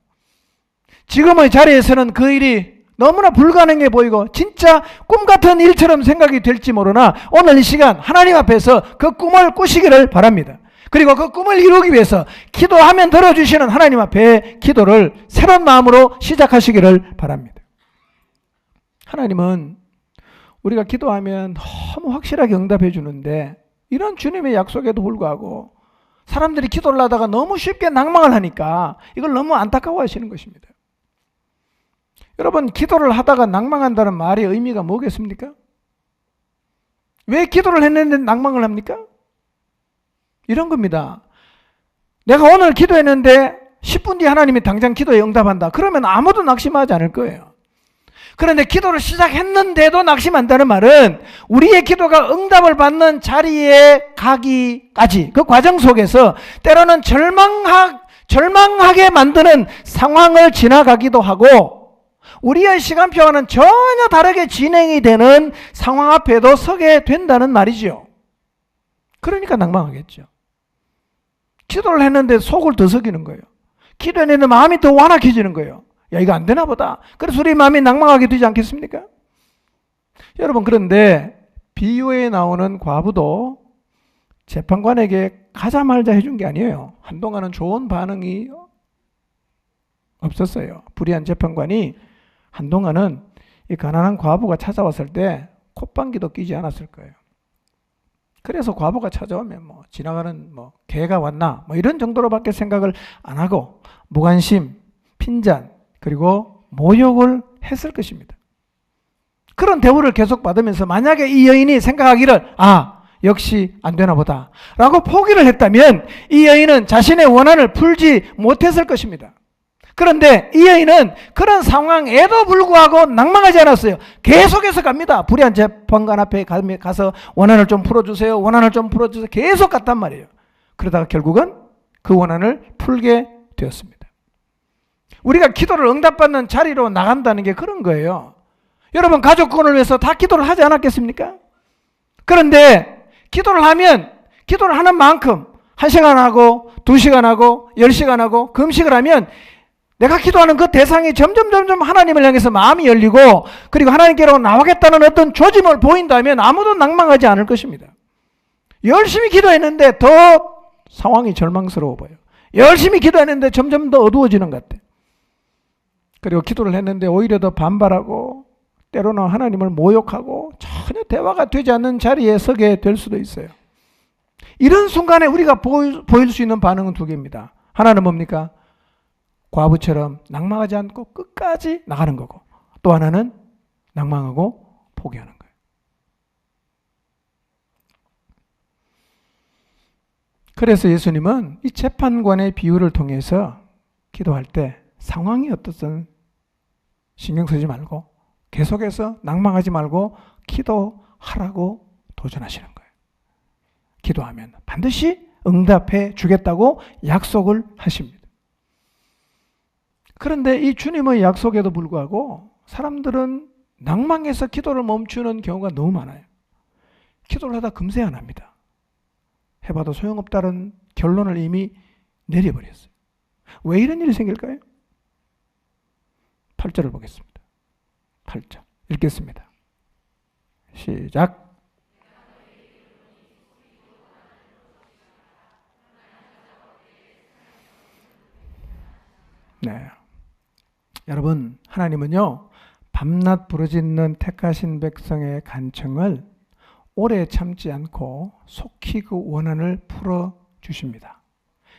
지금의 자리에서는 그 일이 너무나 불가능해 보이고 진짜 꿈 같은 일처럼 생각이 될지 모르나 오늘 이 시간 하나님 앞에서 그 꿈을 꾸시기를 바랍니다. 그리고 그 꿈을 이루기 위해서 기도하면 들어주시는 하나님 앞에 기도를 새로운 마음으로 시작하시기를 바랍니다. 하나님은 우리가 기도하면 너무 확실하게 응답해 주는데 이런 주님의 약속에도 불구하고 사람들이 기도를 하다가 너무 쉽게 낭망을 하니까 이걸 너무 안타까워 하시는 것입니다. 여러분, 기도를 하다가 낭망한다는 말의 의미가 뭐겠습니까? 왜 기도를 했는데 낭망을 합니까? 이런 겁니다. 내가 오늘 기도했는데 10분 뒤에 하나님이 당장 기도에 응답한다. 그러면 아무도 낙심하지 않을 거예요. 그런데 기도를 시작했는데도 낙심한다는 말은 우리의 기도가 응답을 받는 자리에 가기까지 그 과정 속에서 때로는 절망하게 만드는 상황을 지나가기도 하고 우리의 시간표와는 전혀 다르게 진행이 되는 상황 앞에도 서게 된다는 말이죠. 그러니까 낭망하겠죠. 기도를 했는데 속을 더 썩이는 거예요. 기도했는데 마음이 더 완악해지는 거예요. 야, 이거 안 되나 보다. 그래서 우리 마음이 낭망하게 되지 않겠습니까? 여러분, 그런데 비유에 나오는 과부도 재판관에게 가자 말자 해준 게 아니에요. 한동안은 좋은 반응이 없었어요. 불의한 재판관이 한동안은 이 가난한 과부가 찾아왔을 때 콧방귀도 끼지 않았을 거예요. 그래서 과부가 찾아오면 지나가는 개가 왔나 이런 정도로밖에 생각을 안 하고 무관심, 핀잔, 그리고 모욕을 했을 것입니다. 그런 대우를 계속 받으면서 만약에 이 여인이 생각하기를 역시 안 되나 보다 라고 포기를 했다면 이 여인은 자신의 원한을 풀지 못했을 것입니다. 그런데 이 여인은 그런 상황에도 불구하고 낭망하지 않았어요. 계속해서 갑니다. 불의한 재판관 앞에 가서 원한을 좀 풀어주세요. 원한을 좀 풀어주세요. 계속 갔단 말이에요. 그러다가 결국은 그 원한을 풀게 되었습니다. 우리가 기도를 응답받는 자리로 나간다는 게 그런 거예요. 여러분, 가족 구원을 위해서 다 기도를 하지 않았겠습니까? 그런데 기도를 하는 만큼 1시간 하고 2시간 하고 10시간 하고 금식을 하면 내가 기도하는 그 대상이 점점 하나님을 향해서 마음이 열리고 그리고 하나님께로 나오겠다는 어떤 조짐을 보인다면 아무도 낭망하지 않을 것입니다. 열심히 기도했는데 더 상황이 절망스러워 보여요. 열심히 기도했는데 점점 더 어두워지는 것 같아요. 그리고 기도를 했는데 오히려 더 반발하고 때로는 하나님을 모욕하고 전혀 대화가 되지 않는 자리에 서게 될 수도 있어요. 이런 순간에 우리가 보일 수 있는 반응은 두 개입니다. 하나는 뭡니까? 과부처럼 낭망하지 않고 끝까지 나가는 거고, 또 하나는 낭망하고 포기하는 거예요. 그래서 예수님은 이 재판관의 비유를 통해서 기도할 때 상황이 어떻든 신경 쓰지 말고 계속해서 낭망하지 말고 기도하라고 도전하시는 거예요. 기도하면 반드시 응답해 주겠다고 약속을 하십니다. 그런데 이 주님의 약속에도 불구하고 사람들은 낭망해서 기도를 멈추는 경우가 너무 많아요. 기도를 하다 금세 안 합니다. 해봐도 소용없다는 결론을 이미 내려버렸어요. 왜 이런 일이 생길까요? 8절을 보겠습니다. 8절 읽겠습니다. 시작. 네. 여러분, 하나님은요, 밤낮 부르짖는 택하신 백성의 간청을 오래 참지 않고 속히 그 원한을 풀어주십니다.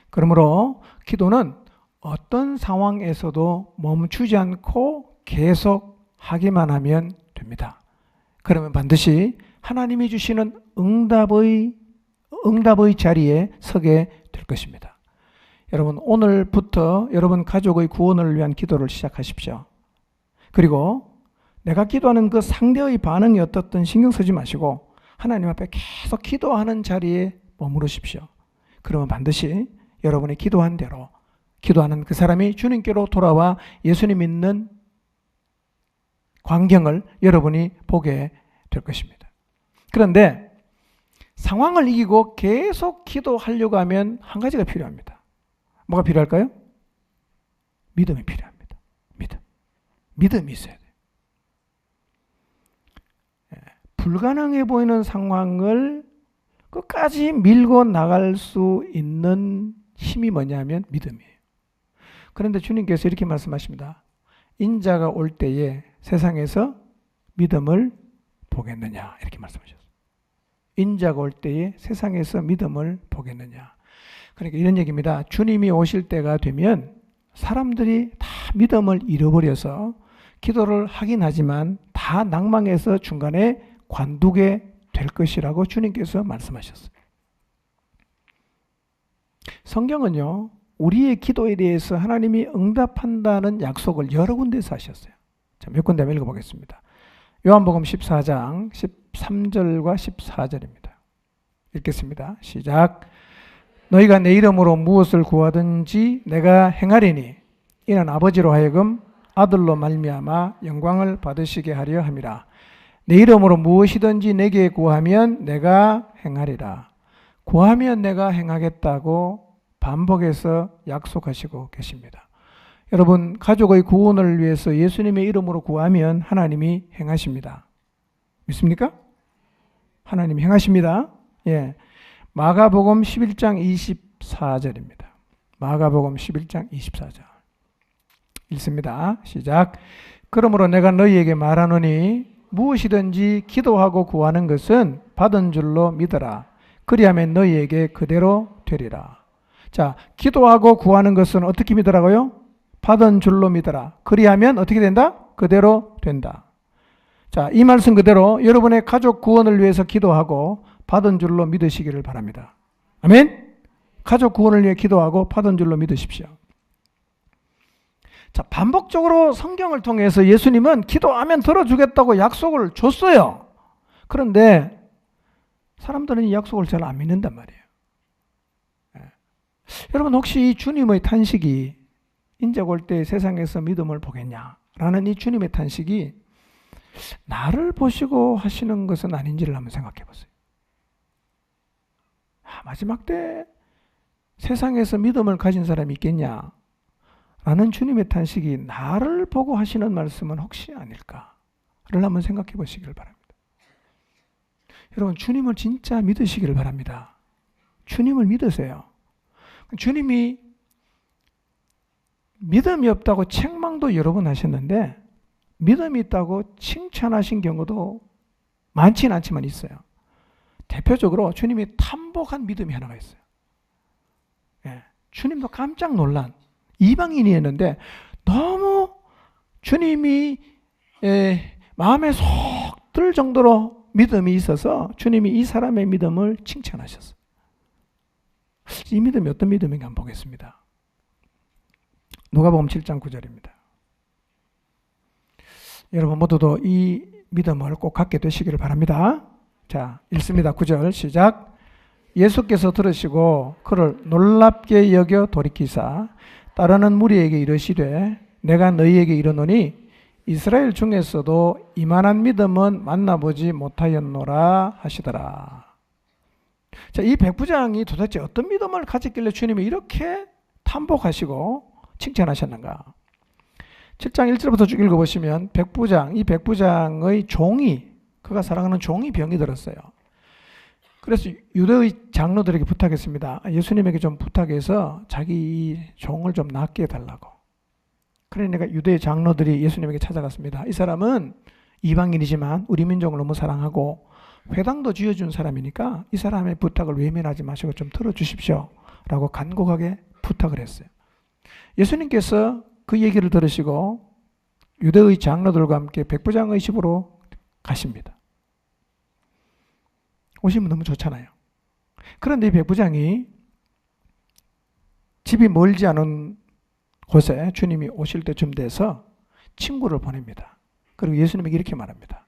그러므로 기도는 어떤 상황에서도 멈추지 않고 계속 하기만 하면 됩니다. 그러면 반드시 하나님이 주시는 응답의 자리에 서게 될 것입니다. 여러분, 오늘부터 여러분 가족의 구원을 위한 기도를 시작하십시오. 그리고 내가 기도하는 그 상대의 반응이 어떻든 신경 쓰지 마시고 하나님 앞에 계속 기도하는 자리에 머무르십시오. 그러면 반드시 여러분이 기도한 대로 기도하는 그 사람이 주님께로 돌아와 예수님 믿는 광경을 여러분이 보게 될 것입니다. 그런데 상황을 이기고 계속 기도하려고 하면 한 가지가 필요합니다. 뭐가 필요할까요? 믿음이 필요합니다. 믿음이 있어야 돼요. 불가능해 보이는 상황을 끝까지 밀고 나갈 수 있는 힘이 뭐냐면 믿음이에요. 그런데 주님께서 이렇게 말씀하십니다. 인자가 올 때에 세상에서 믿음을 보겠느냐 이렇게 말씀하셨어요. 인자가 올 때에 세상에서 믿음을 보겠느냐. 그러니까 이런 얘기입니다. 주님이 오실 때가 되면 사람들이 다 믿음을 잃어버려서 기도를 하긴 하지만 다 낭망해서 중간에 관두게 될 것이라고 주님께서 말씀하셨어요. 성경은요, 우리의 기도에 대해서 하나님이 응답한다는 약속을 여러 군데서 하셨어요. 자, 몇 군데 한번 읽어보겠습니다. 요한복음 14장 13절과 14절입니다. 읽겠습니다. 시작. 너희가 내 이름으로 무엇을 구하든지 내가 행하리니 이는 아버지로 하여금 아들로 말미암아 영광을 받으시게 하려 함이라. 내 이름으로 무엇이든지 내게 구하면 내가 행하리라. 구하면 내가 행하겠다고 반복해서 약속하시고 계십니다. 여러분, 가족의 구원을 위해서 예수님의 이름으로 구하면 하나님이 행하십니다. 믿습니까? 하나님이 행하십니다. 예. 마가복음 11장 24절입니다. 마가복음 11장 24절. 읽습니다. 시작. 그러므로 내가 너희에게 말하노니 무엇이든지 기도하고 구하는 것은 받은 줄로 믿어라. 그리하면 너희에게 그대로 되리라. 자, 기도하고 구하는 것은 어떻게 믿으라고요? 받은 줄로 믿어라. 그리하면 어떻게 된다? 그대로 된다. 자, 이 말씀 그대로 여러분의 가족 구원을 위해서 기도하고 받은 줄로 믿으시기를 바랍니다. 아멘? 가족 구원을 위해 기도하고 받은 줄로 믿으십시오. 자, 반복적으로 성경을 통해서 예수님은 기도하면 들어주겠다고 약속을 줬어요. 그런데 사람들은 이 약속을 잘 안 믿는단 말이에요. 여러분, 혹시 이 주님의 탄식이 인자가 올 때 세상에서 믿음을 보겠냐라는 이 주님의 탄식이 나를 보시고 하시는 것은 아닌지를 한번 생각해 보세요. 마지막 때 세상에서 믿음을 가진 사람이 있겠냐? 라는 주님의 탄식이 나를 보고 하시는 말씀은 혹시 아닐까를 한번 생각해 보시기를 바랍니다. 여러분, 주님을 진짜 믿으시기를 바랍니다. 주님을 믿으세요. 주님이 믿음이 없다고 책망도 여러 번 하셨는데 믿음이 있다고 칭찬하신 경우도 많지는 않지만 있어요. 대표적으로 주님이 탐복한 믿음이 하나가 있어요. 예, 주님도 깜짝 놀란 이방인이었는데 너무 주님이 마음에 속 들 정도로 믿음이 있어서 주님이 이 사람의 믿음을 칭찬하셨어요. 이 믿음이 어떤 믿음인가 한번 보겠습니다. 누가복음 7장 9절입니다. 여러분 모두도 이 믿음을 꼭 갖게 되시기를 바랍니다. 자, 읽습니다. 9절 시작. 예수께서 들으시고 그를 놀랍게 여겨 돌이키사 따르는 무리에게 이르시되 내가 너희에게 이르노니 이스라엘 중에서도 이만한 믿음은 만나보지 못하였노라 하시더라. 자, 이 백부장이 도대체 어떤 믿음을 가졌길래 주님이 이렇게 탐복하시고 칭찬하셨는가? 7장 1절부터 쭉 읽어보시면 이 백부장의 종이, 그가 살아가는 종이 병이 들었어요. 그래서 유대의 장로들에게 부탁했습니다. 예수님에게 좀 부탁해서 자기 이 종을 좀 낫게 해달라고. 그러니까 유대의 장로들이 예수님에게 찾아갔습니다. 이 사람은 이방인이지만 우리 민족을 너무 사랑하고 회당도 지어준 사람이니까 이 사람의 부탁을 외면하지 마시고 좀 들어주십시오 라고 간곡하게 부탁을 했어요. 예수님께서 그 얘기를 들으시고 유대의 장로들과 함께 백부장의 집으로 가십니다. 오시면 너무 좋잖아요. 그런데 이 백부장이 집이 멀지 않은 곳에 주님이 오실 때쯤 돼서 친구를 보냅니다. 그리고 예수님에게 이렇게 말합니다.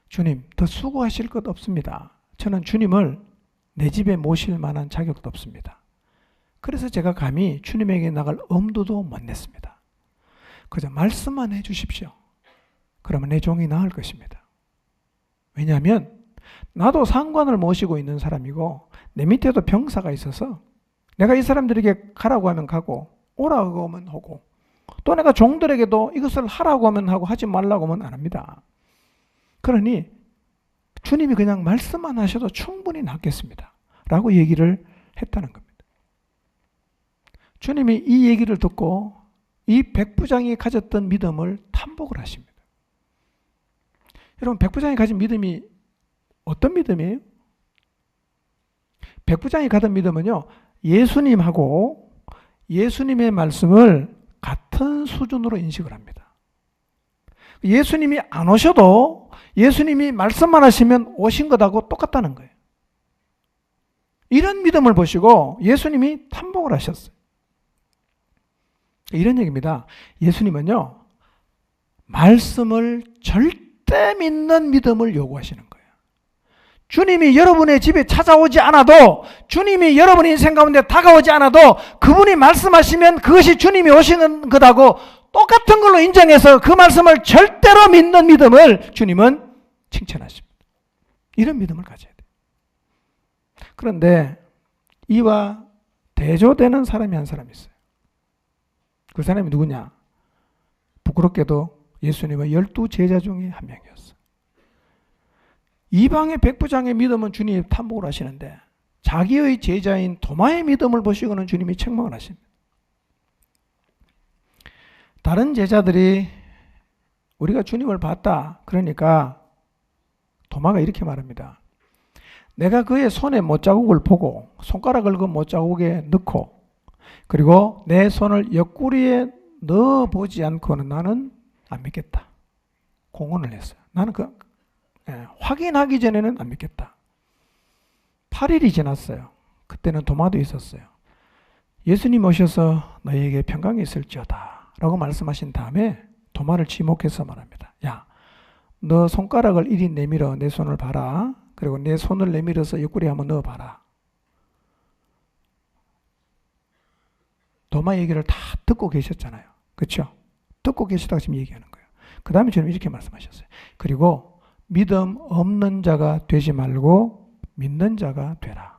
주님, 더 수고하실 것 없습니다. 저는 주님을 내 집에 모실 만한 자격도 없습니다. 그래서 제가 감히 주님에게 나갈 엄두도 못 냈습니다. 그저 말씀만 해 주십시오. 그러면 내 종이 나을 것입니다. 왜냐하면 나도 상관을 모시고 있는 사람이고 내 밑에도 병사가 있어서 내가 이 사람들에게 가라고 하면 가고 오라고 하면 오고 또 내가 종들에게도 이것을 하라고 하면 하고 하지 말라고 하면 안 합니다. 그러니 주님이 그냥 말씀만 하셔도 충분히 낫겠습니다. 라고 얘기를 했다는 겁니다. 주님이 이 얘기를 듣고 이 백부장이 가졌던 믿음을 탐복을 하십니다. 여러분, 백부장이 가진 믿음이 어떤 믿음이에요? 백부장이 가진 믿음은요, 예수님하고 예수님의 말씀을 같은 수준으로 인식을 합니다. 예수님이 안 오셔도 예수님이 말씀만 하시면 오신 것하고 똑같다는 거예요. 이런 믿음을 보시고 예수님이 탐복을 하셨어요. 이런 얘기입니다. 예수님은요, 말씀을 절대 믿는 믿음을 요구하시는 거예요. 주님이 여러분의 집에 찾아오지 않아도, 주님이 여러분 인생 가운데 다가오지 않아도 그분이 말씀하시면 그것이 주님이 오시는 것하고 똑같은 걸로 인정해서 그 말씀을 절대로 믿는 믿음을 주님은 칭찬하십니다. 이런 믿음을 가져야 돼요. 그런데 이와 대조되는 사람이 한 사람이 있어요. 그 사람이 누구냐? 부끄럽게도 예수님의 12제자 중에 한 명이었어요. 이방의 백부장의 믿음은 주님이 탐복을 하시는데 자기의 제자인 도마의 믿음을 보시고는 주님이 책망을 하십니다. 다른 제자들이 우리가 주님을 봤다. 그러니까 도마가 이렇게 말합니다. 내가 그의 손에 못자국을 보고 손가락을 그 못자국에 넣고 그리고 내 손을 옆구리에 넣어보지 않고는 나는 안 믿겠다. 공언을 했어요. 나는 확인하기 전에는 안 믿겠다. 8일이 지났어요. 그때는 도마도 있었어요. 예수님 오셔서 너희에게 평강이 있을지어다 라고 말씀하신 다음에 도마를 지목해서 말합니다. 야, 너 손가락을 이리 내밀어 내 손을 봐라. 그리고 내 손을 내밀어서 옆구리에 한번 넣어봐라. 도마 얘기를 다 듣고 계셨잖아요. 그렇죠? 듣고 계시다가 지금 얘기하는 거예요. 그 다음에 주님 이렇게 말씀하셨어요. 그리고 믿음 없는 자가 되지 말고 믿는 자가 되라.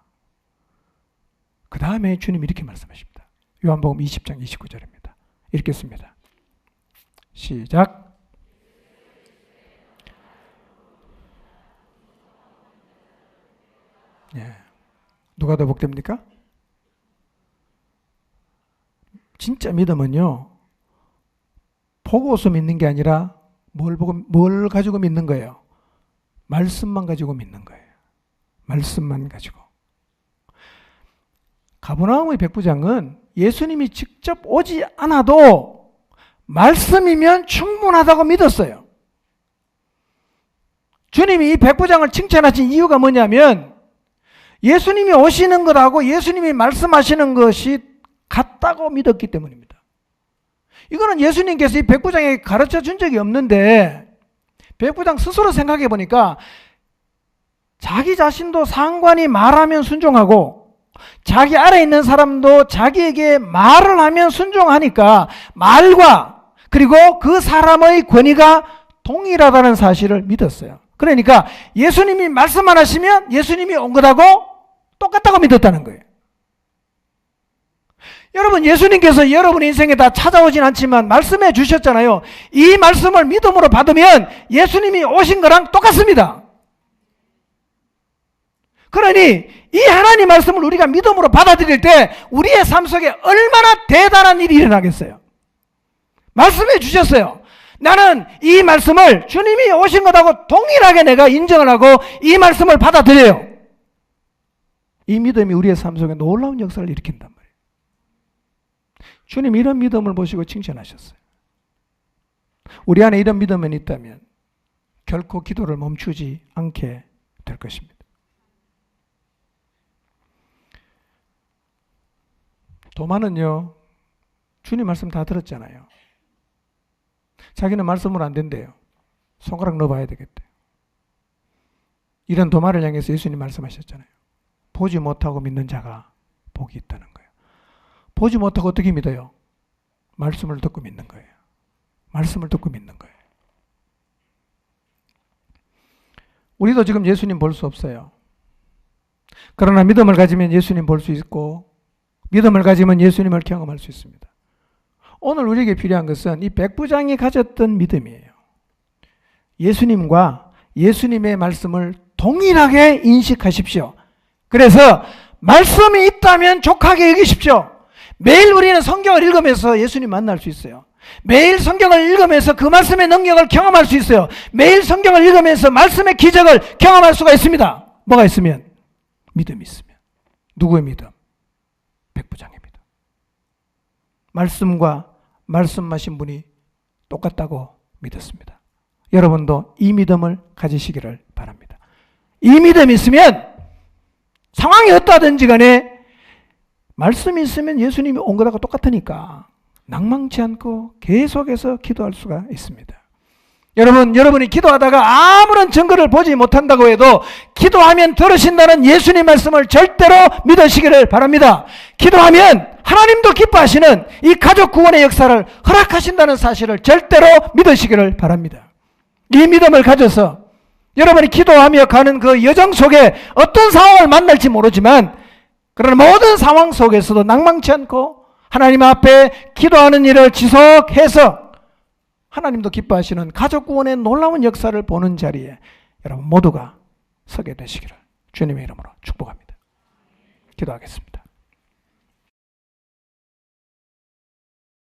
그 다음에 주님 이렇게 말씀하십니다. 요한복음 20장 29절입니다. 읽겠습니다. 시작. 예. 누가 더 복됩니까? 진짜 믿음은요, 보고서 믿는 게 아니라 뭘 가지고 믿는 거예요? 말씀만 가지고 믿는 거예요. 말씀만 가지고. 가버나움의 백부장은 예수님이 직접 오지 않아도 말씀이면 충분하다고 믿었어요. 주님이 이 백부장을 칭찬하신 이유가 뭐냐면 예수님이 오시는 것하고 예수님이 말씀하시는 것이 같다고 믿었기 때문입니다. 이거는 예수님께서 이 백부장에게 가르쳐 준 적이 없는데 백부장 스스로 생각해 보니까 자기 자신도 상관이 말하면 순종하고 자기 아래 있는 사람도 자기에게 말을 하면 순종하니까 말과 그리고 그 사람의 권위가 동일하다는 사실을 믿었어요. 그러니까 예수님이 말씀만 하시면 예수님이 온 것하고 똑같다고 믿었다는 거예요. 여러분, 예수님께서 여러분 인생에 다 찾아오진 않지만 말씀해 주셨잖아요. 이 말씀을 믿음으로 받으면 예수님이 오신 거랑 똑같습니다. 그러니 이 하나님 말씀을 우리가 믿음으로 받아들일 때 우리의 삶 속에 얼마나 대단한 일이 일어나겠어요. 말씀해 주셨어요. 나는 이 말씀을 주님이 오신 것하고 동일하게 내가 인정을 하고 이 말씀을 받아들여요. 이 믿음이 우리의 삶 속에 놀라운 역사를 일으킨단 말이에요. 주님 이런 믿음을 보시고 칭찬하셨어요. 우리 안에 이런 믿음이 있다면 결코 기도를 멈추지 않게 될 것입니다. 도마는요, 주님 말씀 다 들었잖아요. 자기는 말씀으로 안 된대요. 손가락 넣어봐야 되겠대요. 이런 도마를 향해서 예수님 말씀하셨잖아요. 보지 못하고 믿는 자가 복이 있다는 거예요. 보지 못하고 어떻게 믿어요? 말씀을 듣고 믿는 거예요. 말씀을 듣고 믿는 거예요. 우리도 지금 예수님 볼 수 없어요. 그러나 믿음을 가지면 예수님 볼 수 있고 믿음을 가지면 예수님을 경험할 수 있습니다. 오늘 우리에게 필요한 것은 이 백부장이 가졌던 믿음이에요. 예수님과 예수님의 말씀을 동일하게 인식하십시오. 그래서 말씀이 있다면 족하게 여기십시오. 매일 우리는 성경을 읽으면서 예수님 만날 수 있어요. 매일 성경을 읽으면서 그 말씀의 능력을 경험할 수 있어요. 매일 성경을 읽으면서 말씀의 기적을 경험할 수가 있습니다. 뭐가 있으면? 믿음이 있으면. 누구의 믿음? 백부장의 믿음. 말씀과 말씀하신 분이 똑같다고 믿었습니다. 여러분도 이 믿음을 가지시기를 바랍니다. 이 믿음이 있으면 상황이 어떠하든지 간에 말씀이 있으면 예수님이 온 것하고 똑같으니까 낭망치 않고 계속해서 기도할 수가 있습니다. 여러분이 기도하다가 아무런 증거를 보지 못한다고 해도 기도하면 들으신다는 예수님 말씀을 절대로 믿으시기를 바랍니다. 기도하면 하나님도 기뻐하시는 이 가족 구원의 역사를 허락하신다는 사실을 절대로 믿으시기를 바랍니다. 이 믿음을 가져서 여러분이 기도하며 가는 그 여정 속에 어떤 상황을 만날지 모르지만 그러나 모든 상황 속에서도 낭망치 않고 하나님 앞에 기도하는 일을 지속해서 하나님도 기뻐하시는 가족 구원의 놀라운 역사를 보는 자리에 여러분 모두가 서게 되시기를 주님의 이름으로 축복합니다. 기도하겠습니다.